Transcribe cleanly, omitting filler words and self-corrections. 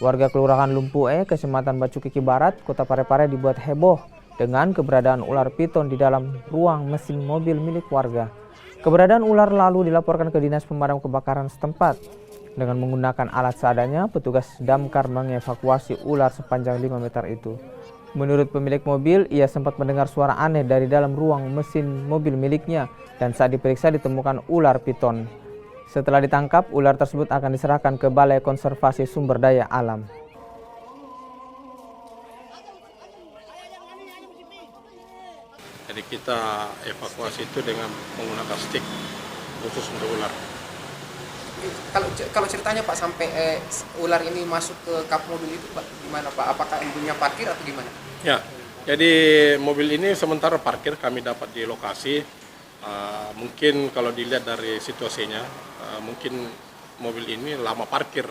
Warga Kelurahan Lumpue, Kecamatan Bacukiki Barat, Kota Parepare dibuat heboh dengan keberadaan ular piton di dalam ruang mesin mobil milik warga. Keberadaan ular lalu dilaporkan ke Dinas Pemadam Kebakaran setempat. Dengan menggunakan alat seadanya, petugas damkar mengevakuasi ular sepanjang 5 meter itu. Menurut pemilik mobil, ia sempat mendengar suara aneh dari dalam ruang mesin mobil miliknya dan saat diperiksa ditemukan ular piton. Setelah ditangkap, ular tersebut akan diserahkan ke Balai Konservasi Sumber Daya Alam. Jadi kita evakuasi itu dengan menggunakan stick khusus untuk ular. Kalau ceritanya Pak sampai ular ini masuk ke kap mobil itu Pak, gimana Pak? Apakah ibunya parkir atau gimana? Ya, jadi mobil ini sementara parkir kami dapat di lokasi. Mungkin kalau dilihat dari situasinya, mungkin mobil ini lama parkir.